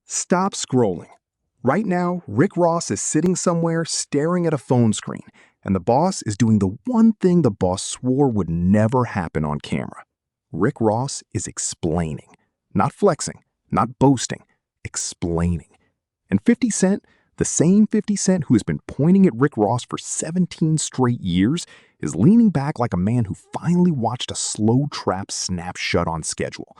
Stop scrolling. Right now, Rick Ross is sitting somewhere staring at a phone screen, and the boss is doing the one thing the boss swore would never happen on camera. Rick Ross is explaining, not flexing, not boasting, explaining. And 50 Cent, the same 50 Cent who has been pointing at Rick Ross for 17 straight years, is leaning back like a man who finally watched a slow trap snap shut on schedule.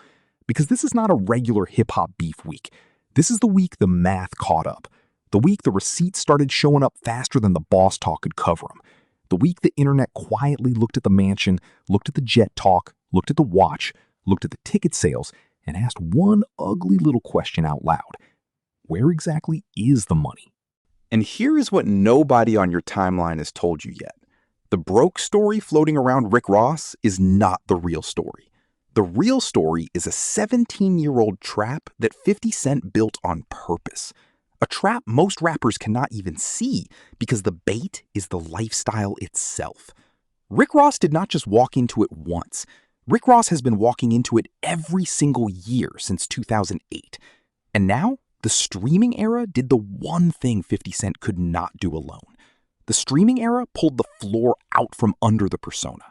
Because this is not a regular hip-hop beef week. This is the week the math caught up. The week the receipts started showing up faster than the boss talk could cover them. The week the internet quietly looked at the mansion, looked at the jet talk, looked at the watch, looked at the ticket sales, and asked one ugly little question out loud. Where exactly is the money? And here is what nobody on your timeline has told you yet. The broke story floating around Rick Ross is not the real story. The real story is a 17-year-old trap that 50 Cent built on purpose. A trap most rappers cannot even see because the bait is the lifestyle itself. Rick Ross did not just walk into it once. Rick Ross has been walking into it every single year since 2008. And now, the streaming era did the one thing 50 Cent could not do alone. The streaming era pulled the floor out from under the persona.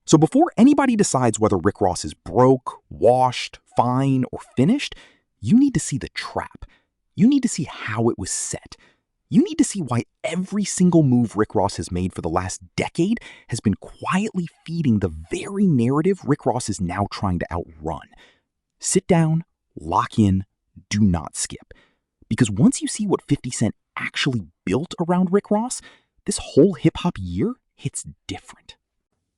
So before anybody decides whether Rick Ross is broke, washed, fine, or finished, you need to see the trap. You need to see how it was set. You need to see why every single move Rick Ross has made for the last decade has been quietly feeding the very narrative Rick Ross is now trying to outrun. Sit down, lock in, do not skip. Because once you see what 50 Cent actually built around Rick Ross, this whole hip-hop year hits different.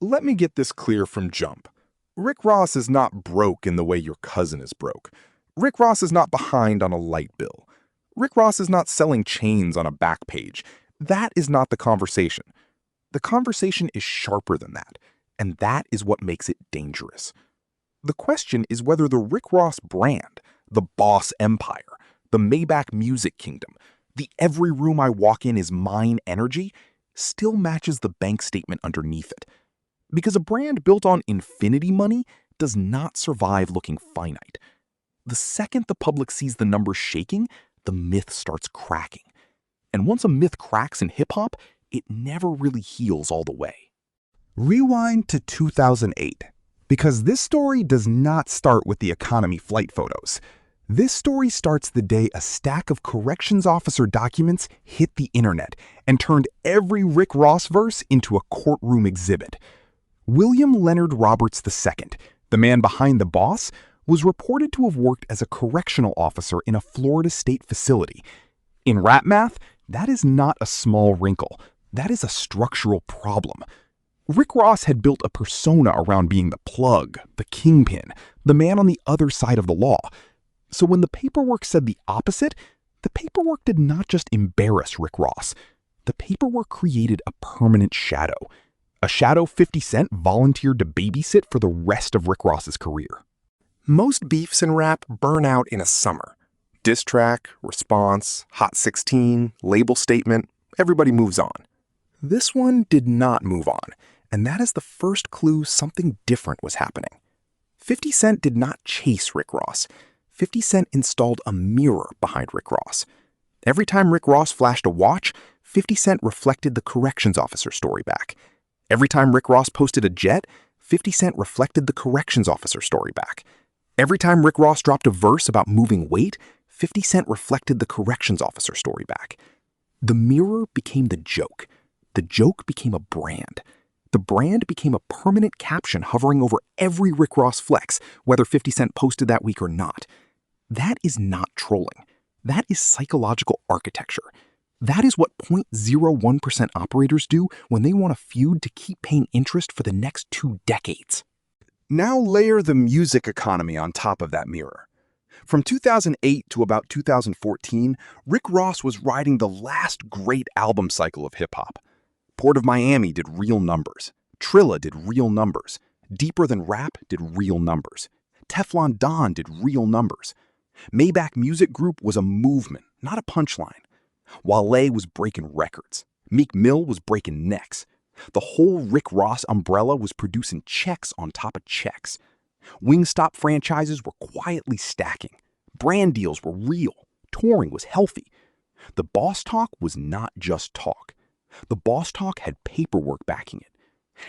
Let me get this clear from jump. Rick Ross is not broke in the way your cousin is broke. Rick Ross is not behind on a light bill. Rick Ross is not selling chains on a back page. That is not the conversation. The conversation is sharper than that, and that is what makes it dangerous. The question is whether the Rick Ross brand, the Boss Empire, the Maybach Music Kingdom, the every room I walk in is mine energy still matches the bank statement underneath it. Because a brand built on infinity money does not survive looking finite. The second the public sees the numbers shaking, the myth starts cracking. And once a myth cracks in hip-hop, it never really heals all the way. Rewind to 2008, because this story does not start with the economy flight photos. This story starts the day a stack of corrections officer documents hit the internet and turned every Rick Ross verse into a courtroom exhibit. William Leonard Roberts II, the man behind the boss, was reported to have worked as a correctional officer in a Florida state facility. In rap math, that is not a small wrinkle. That is a structural problem. Rick Ross had built a persona around being the plug, the kingpin, the man on the other side of the law. So when the paperwork said the opposite, the paperwork did not just embarrass Rick Ross. The paperwork created a permanent shadow. A shadow 50 Cent volunteered to babysit for the rest of Rick Ross's career. Most beefs in rap burn out in a summer. Diss track, response, Hot 16, label statement, everybody moves on. This one did not move on, and that is the first clue something different was happening. 50 Cent did not chase Rick Ross. 50 Cent installed a mirror behind Rick Ross. Every time Rick Ross flashed a watch, 50 Cent reflected the corrections officer story back. Every time Rick Ross posted a jet, 50 Cent reflected the corrections officer story back. Every time Rick Ross dropped a verse about moving weight, 50 Cent reflected the corrections officer story back. The mirror became the joke. The joke became a brand. The brand became a permanent caption hovering over every Rick Ross flex, whether 50 Cent posted that week or not. That is not trolling. That is psychological architecture. That is what 0.01% operators do when they want a feud to keep paying interest for the next 2 decades. Now layer the music economy on top of that mirror. From 2008 to about 2014, Rick Ross was riding the last great album cycle of hip-hop. Port of Miami did real numbers. Trilla did real numbers. Deeper Than Rap did real numbers. Teflon Don did real numbers. Maybach Music Group was a movement, not a punchline. Wale was breaking records. Meek Mill was breaking necks. The whole Rick Ross umbrella was producing checks on top of checks. Wingstop franchises were quietly stacking. Brand deals were real. touring was healthy. The boss talk was not just talk. The boss talk had paperwork backing it.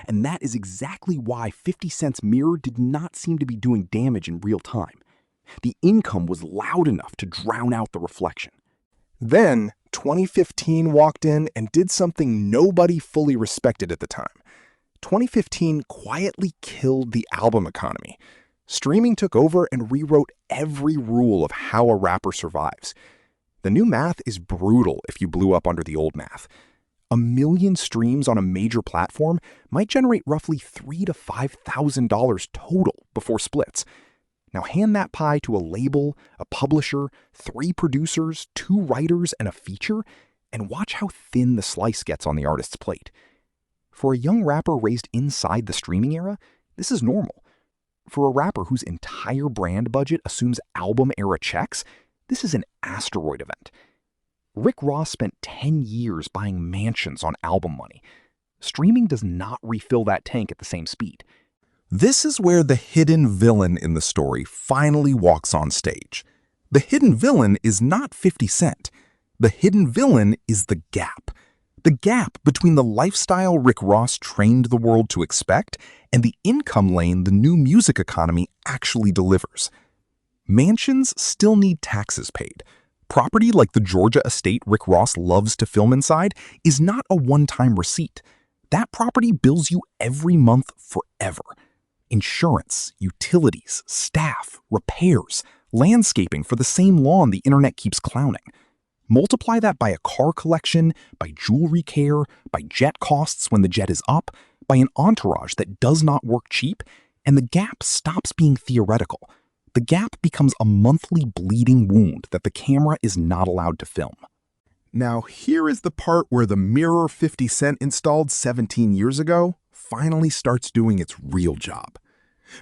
And that is exactly why 50 Cent's mirror did not seem to be doing damage in real time. The income was loud enough to drown out the reflection. Then, 2015 walked in and did something nobody fully respected at the time. 2015 quietly killed the album economy. Streaming took over and rewrote every rule of how a rapper survives. The new math is brutal if you blew up under the old math. 1 million streams on a major platform might generate roughly $3,000 to $5,000 total before splits. Now hand that pie to a label, a publisher, 3 producers, 2 writers, and a feature, and watch how thin the slice gets on the artist's plate. For a young rapper raised inside the streaming era, this is normal. For a rapper whose entire brand budget assumes album-era checks, this is an asteroid event. Rick Ross spent 10 years buying mansions on album money. Streaming does not refill that tank at the same speed. This is where the hidden villain in the story finally walks on stage. The hidden villain is not 50 Cent. The hidden villain is the gap. The gap between the lifestyle Rick Ross trained the world to expect and the income lane the new music economy actually delivers. Mansions still need taxes paid. Property like the Georgia estate Rick Ross loves to film inside is not a one-time receipt. That property bills you every month forever. Insurance, utilities, staff, repairs, landscaping for the same lawn the internet keeps clowning. Multiply that by a car collection, by jewelry care, by jet costs when the jet is up, by an entourage that does not work cheap, and the gap stops being theoretical. The gap becomes a monthly bleeding wound that the camera is not allowed to film. Now, here is the part where the mirror 50 Cent installed 17 years ago finally starts doing its real job.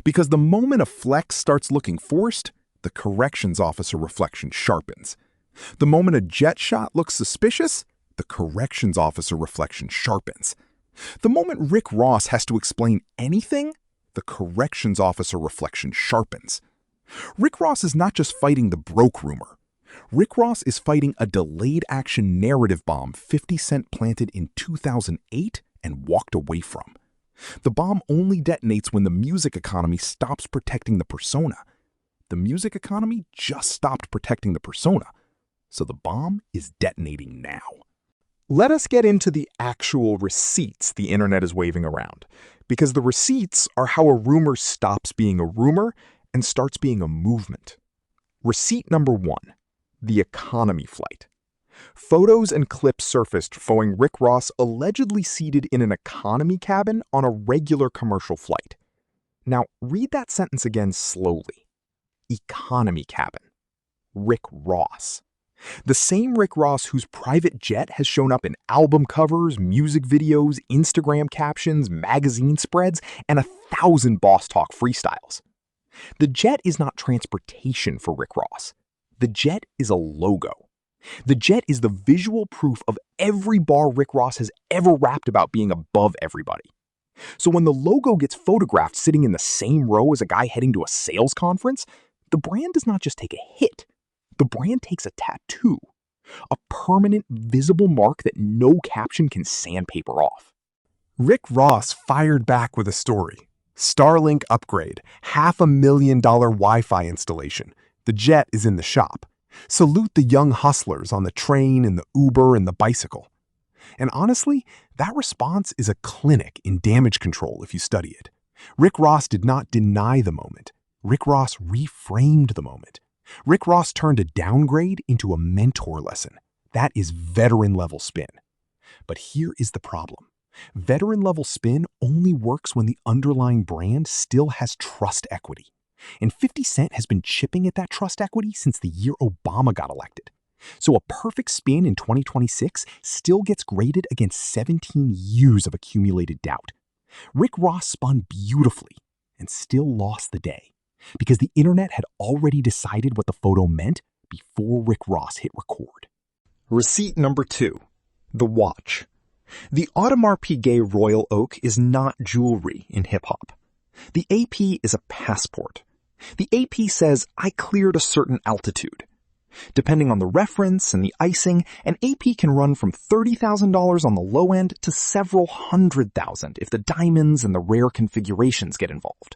Because the moment a flex starts looking forced, the corrections officer reflection sharpens. The moment a jet shot looks suspicious, the corrections officer reflection sharpens. The moment Rick Ross has to explain anything, the corrections officer reflection sharpens. Rick Ross is not just fighting the broke rumor. Rick Ross is fighting a delayed action narrative bomb 50 Cent planted in 2008 and walked away from. The bomb only detonates when the music economy stops protecting the persona. The music economy just stopped protecting the persona, so the bomb is detonating now. Let us get into the actual receipts the internet is waving around, because the receipts are how a rumor stops being a rumor and starts being a movement. Receipt number 1, the economy flight. Photos and clips surfaced showing Rick Ross allegedly seated in an economy cabin on a regular commercial flight. Now, read that sentence again slowly. Economy cabin. Rick Ross. The same Rick Ross whose private jet has shown up in album covers, music videos, Instagram captions, magazine spreads, and 1,000 Boss Talk freestyles. The jet is not transportation for Rick Ross. The jet is a logo. The jet is the visual proof of every bar Rick Ross has ever rapped about being above everybody. So when the logo gets photographed sitting in the same row as a guy heading to a sales conference, the brand does not just take a hit. The brand takes a tattoo, a permanent, visible mark that no caption can sandpaper off. Rick Ross fired back with a story. Starlink upgrade, $500,000 Wi-Fi installation. The jet is in the shop. Salute the young hustlers on the train and the Uber and the bicycle. And honestly, that response is a clinic in damage control if you study it. Rick Ross did not deny the moment. Rick Ross reframed the moment. Rick Ross turned a downgrade into a mentor lesson. That is veteran-level spin. But here is the problem. Veteran-level spin only works when the underlying brand still has trust equity. And 50 Cent has been chipping at that trust equity since the year Obama got elected. So a perfect spin in 2026 still gets graded against 17 years of accumulated doubt. Rick Ross spun beautifully and still lost the day because the internet had already decided what the photo meant before Rick Ross hit record. Receipt number 2, the watch. The Audemars Piguet Royal Oak is not jewelry in hip-hop. The AP is a passport. The AP says, I cleared a certain altitude. Depending on the reference and the icing, an AP can run from $30,000 on the low end to several $100,000 if the diamonds and the rare configurations get involved.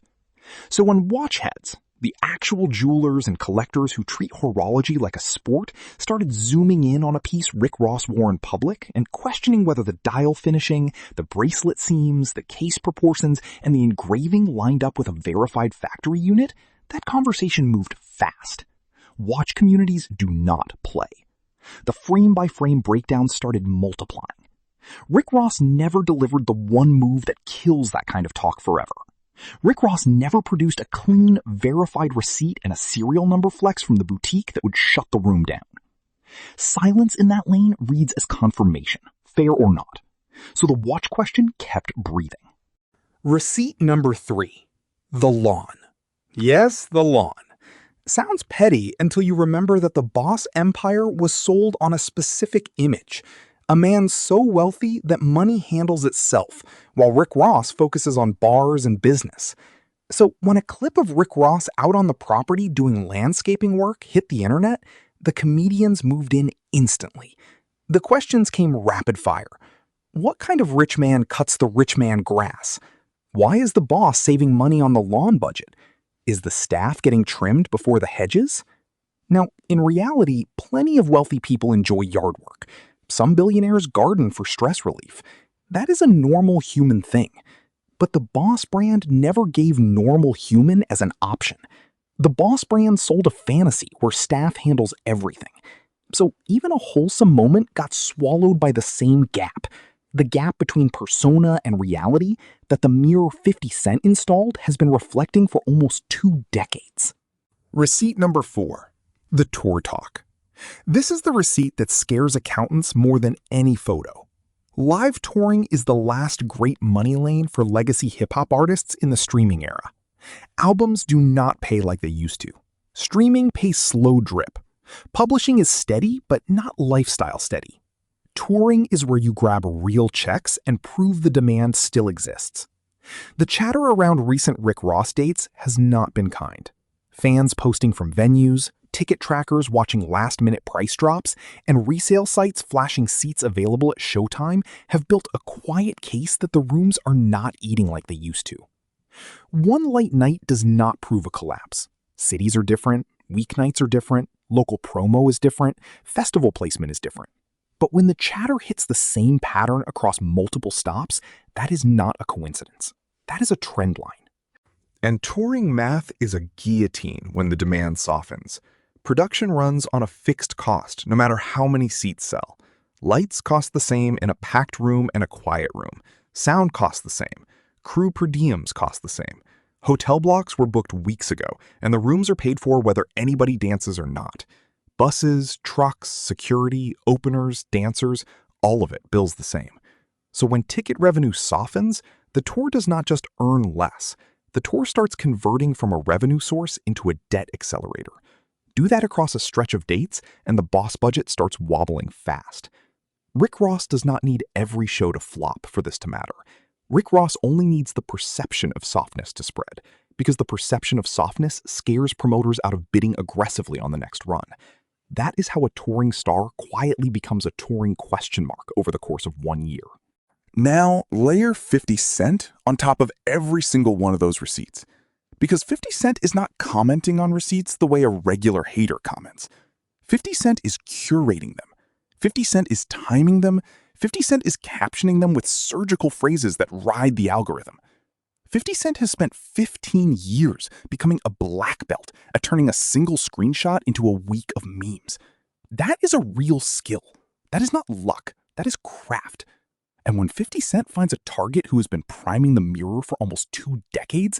So when watchheads, the actual jewelers and collectors who treat horology like a sport, started zooming in on a piece Rick Ross wore in public and questioning whether the dial finishing, the bracelet seams, the case proportions, and the engraving lined up with a verified factory unit, that conversation moved fast. Watch communities do not play. The frame-by-frame breakdowns started multiplying. Rick Ross never delivered the one move that kills that kind of talk forever. Rick Ross never produced a clean, verified receipt and a serial number flex from the boutique that would shut the room down. Silence in that lane reads as confirmation, fair or not. So the watch question kept breathing. Receipt number 3. The lawn. Yes, the lawn. Sounds petty until you remember that the Boss empire was sold on a specific image. A man so wealthy that money handles itself, while Rick Ross focuses on bars and business. So when a clip of Rick Ross out on the property doing landscaping work hit the internet, the comedians moved in instantly. The questions came rapid fire. What kind of rich man cuts the rich man grass? Why is the boss saving money on the lawn budget? Is the staff getting trimmed before the hedges? Now, in reality, plenty of wealthy people enjoy yard work. Some billionaires garden for stress relief. That is a normal human thing. But the Boss brand never gave normal human as an option. The Boss brand sold a fantasy where staff handles everything. So even a wholesome moment got swallowed by the same gap. The gap between persona and reality that the mere 50 Cent installed has been reflecting for almost 2 decades. Receipt number 4. The tour talk. This is the receipt that scares accountants more than any photo. Live touring is the last great money lane for legacy hip-hop artists in the streaming era. Albums do not pay like they used to. Streaming pays slow drip. Publishing is steady, but not lifestyle steady. Touring is where you grab real checks and prove the demand still exists. The chatter around recent Rick Ross dates has not been kind. Fans posting from venues, ticket trackers watching last-minute price drops, and resale sites flashing seats available at showtime have built a quiet case that the rooms are not eating like they used to. One light night does not prove a collapse. Cities are different, weeknights are different, local promo is different, festival placement is different. But when the chatter hits the same pattern across multiple stops, that is not a coincidence. That is a trend line. And touring math is a guillotine when the demand softens. Production runs on a fixed cost, no matter how many seats sell. Lights cost the same in a packed room and a quiet room. Sound costs the same. Crew per diems cost the same. Hotel blocks were booked weeks ago, and the rooms are paid for whether anybody dances or not. Buses, trucks, security, openers, dancers, all of it bills the same. So when ticket revenue softens, the tour does not just earn less. The tour starts converting from a revenue source into a debt accelerator. Do that across a stretch of dates, and the Boss budget starts wobbling fast. Rick Ross does not need every show to flop for this to matter. Rick Ross only needs the perception of softness to spread, because the perception of softness scares promoters out of bidding aggressively on the next run. That is how a touring star quietly becomes a touring question mark over the course of 1 year. Now, layer 50 Cent on top of every single one of those receipts. Because 50 Cent is not commenting on receipts the way a regular hater comments. 50 Cent is curating them. 50 Cent is timing them. 50 Cent is captioning them with surgical phrases that ride the algorithm. 50 Cent has spent 15 years becoming a black belt at turning a single screenshot into a week of memes. That is a real skill. That is not luck. That is craft. And when 50 Cent finds a target who has been priming the mirror for almost 2 decades,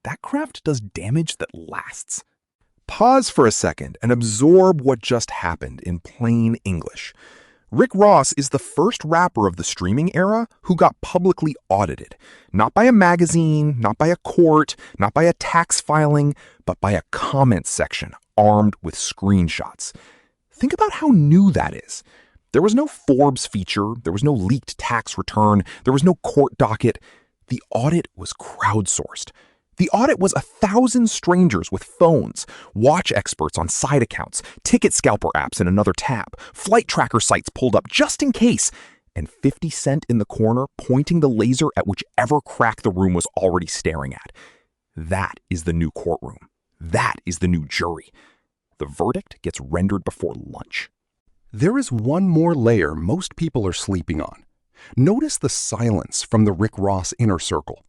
that craft does damage that lasts. Pause for a second and absorb what just happened in plain English. Rick Ross is the first rapper of the streaming era who got publicly audited. Not by a magazine, not by a court, not by a tax filing, but by a comment section armed with screenshots. Think about how new that is. There was no Forbes feature, there was no leaked tax return, there was no court docket. The audit was crowdsourced. The audit was 1,000 strangers with phones, watch experts on side accounts, ticket scalper apps in another tab, flight tracker sites pulled up just in case, and 50 Cent in the corner pointing the laser at whichever crack the room was already staring at. That is the new courtroom. That is the new jury. The verdict gets rendered before lunch. There is one more layer most people are sleeping on. Notice the silence from the Rick Ross inner circle.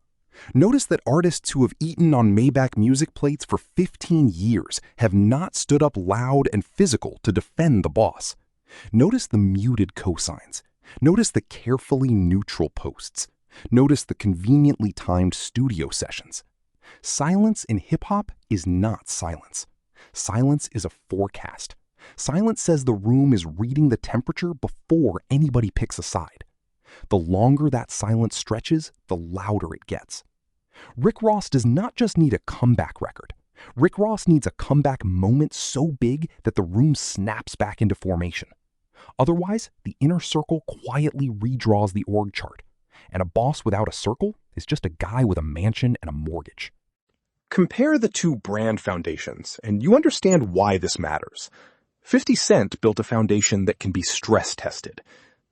Notice that artists who have eaten on Maybach music plates for 15 years have not stood up loud and physical to defend the boss. Notice the muted cosigns. Notice the carefully neutral posts. Notice the conveniently timed studio sessions. Silence in hip-hop is not silence. Silence is a forecast. Silence says the room is reading the temperature before anybody picks a side. The longer that silence stretches, the louder it gets. Rick Ross does not just need a comeback record. Rick Ross needs a comeback moment so big that the room snaps back into formation. Otherwise, the inner circle quietly redraws the org chart, and a boss without a circle is just a guy with a mansion and a mortgage. Compare the two brand foundations, and you understand why this matters. 50 Cent built a foundation that can be stress-tested.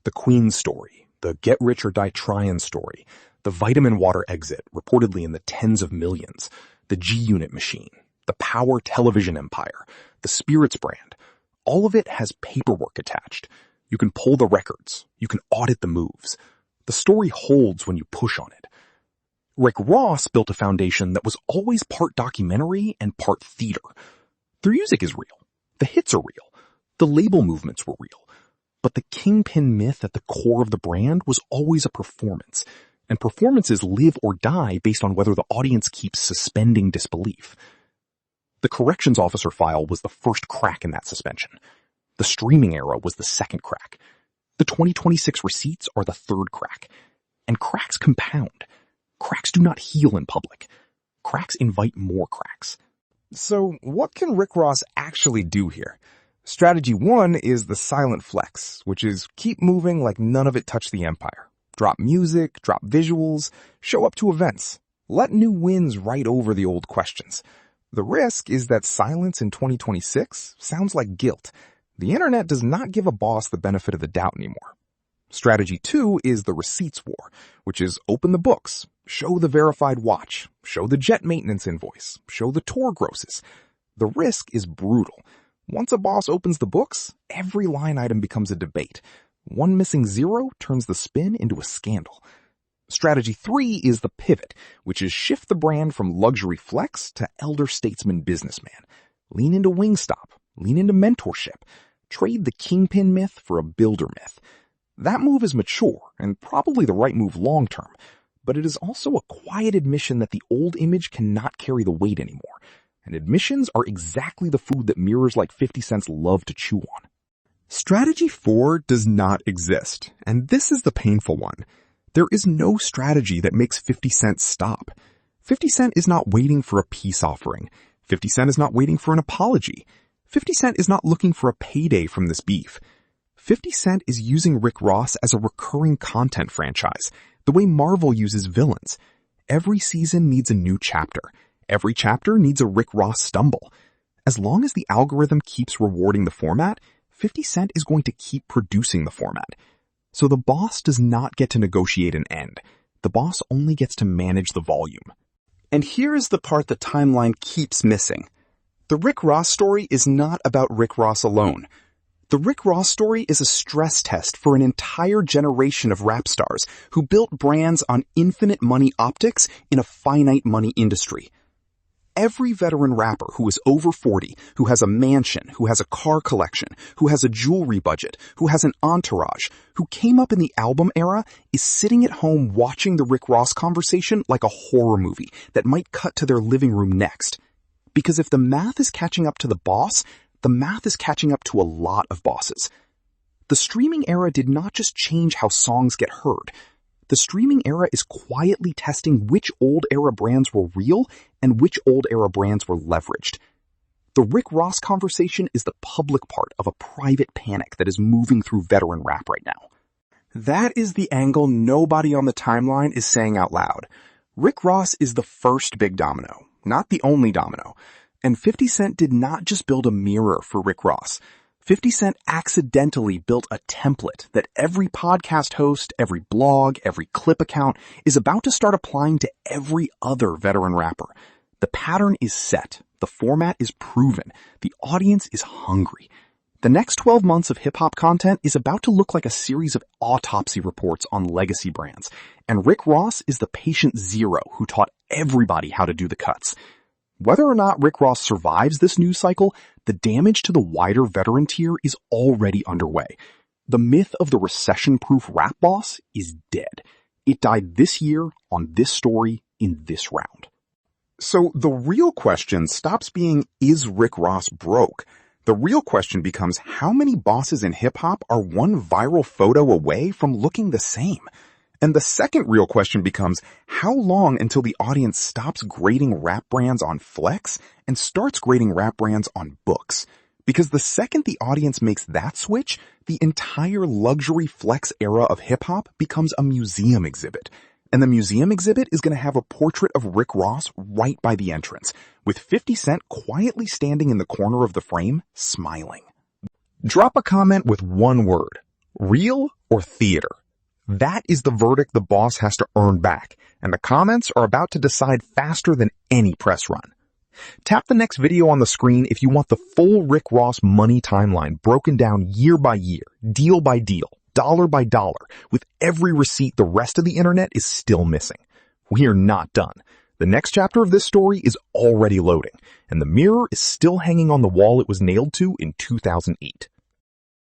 The Queen story, the Get Rich or Die Tryin' story, the vitamin water exit, reportedly in the tens of millions, the G-Unit machine, the Power television empire, the Spirits brand. All of it has paperwork attached. You can pull the records. You can audit the moves. The story holds when you push on it. Rick Ross built a foundation that was always part documentary and part theater. The music is real. The hits are real. The label movements were real. But the kingpin myth at the core of the brand was always a performance. And performances live or die based on whether the audience keeps suspending disbelief. The corrections officer file was the first crack in that suspension. The streaming era was the second crack. The 2026 receipts are the third crack. And cracks compound. Cracks do not heal in public. Cracks invite more cracks. So what can Rick Ross actually do here? Strategy 1 is the silent flex, which is keep moving like none of it touched the empire. Drop music, drop visuals, show up to events. Let new wins write over the old questions. The risk is that silence in 2026 sounds like guilt. The internet does not give a boss the benefit of the doubt anymore. Strategy 2 is the receipts war, which is open the books, show the verified watch, show the jet maintenance invoice, show the tour grosses. The risk is brutal. Once a boss opens the books, every line item becomes a debate. One missing zero turns the spin into a scandal. Strategy 3 is the pivot, which is shift the brand from luxury flex to elder statesman businessman. Lean into Wingstop, lean into mentorship, trade the kingpin myth for a builder myth. That move is mature and probably the right move long term, but it is also a quiet admission that the old image cannot carry the weight anymore. And admissions are exactly the food that mirrors like 50 Cents love to chew on. Strategy 4 does not exist, and this is the painful one. There is no strategy that makes 50 Cent stop. 50 Cent is not waiting for a peace offering. 50 Cent is not waiting for an apology. 50 Cent is not looking for a payday from this beef. 50 Cent is using Rick Ross as a recurring content franchise, the way Marvel uses villains. Every season needs a new chapter. Every chapter needs a Rick Ross stumble. As long as the algorithm keeps rewarding the format, 50 Cent is going to keep producing the format. So the boss does not get to negotiate an end. The boss only gets to manage the volume. And here is the part the timeline keeps missing. The Rick Ross story is not about Rick Ross alone. The Rick Ross story is a stress test for an entire generation of rap stars who built brands on infinite money optics in a finite money industry. Every veteran rapper who is over 40, who has a mansion, who has a car collection, who has a jewelry budget, who has an entourage, who came up in the album era, is sitting at home watching the Rick Ross conversation like a horror movie that might cut to their living room next. Because if the math is catching up to the boss, the math is catching up to a lot of bosses. The streaming era did not just change how songs get heard. The streaming era is quietly testing which old era brands were real and which old era brands were leveraged. The Rick Ross conversation is the public part of a private panic that is moving through veteran rap right now. That is the angle nobody on the timeline is saying out loud. Rick Ross is the first big domino, not the only domino. And 50 Cent did not just build a mirror for Rick Ross. 50 Cent accidentally built a template that every podcast host, every blog, every clip account is about to start applying to every other veteran rapper. The pattern is set. The format is proven. The audience is hungry. The next 12 months of hip-hop content is about to look like a series of autopsy reports on legacy brands. And Rick Ross is the patient zero who taught everybody how to do the cuts. Whether or not Rick Ross survives this news cycle, the damage to the wider veteran tier is already underway. The myth of the recession-proof rap boss is dead. It died this year on this story in this round. So the real question stops being, is Rick Ross broke? The real question becomes, how many bosses in hip-hop are one viral photo away from looking the same? And the second real question becomes, how long until the audience stops grading rap brands on flex and starts grading rap brands on books? Because the second the audience makes that switch, the entire luxury flex era of hip-hop becomes a museum exhibit. And the museum exhibit is going to have a portrait of Rick Ross right by the entrance, with 50 Cent quietly standing in the corner of the frame, smiling. Drop a comment with one word: real or theater. That is the verdict the boss has to earn back, and the comments are about to decide faster than any press run. Tap the next video on the screen if you want the full Rick Ross money timeline broken down year by year, deal by deal, dollar by dollar, with every receipt the rest of the internet is still missing. We are not done. The next chapter of this story is already loading, and the mirror is still hanging on the wall it was nailed to in 2008.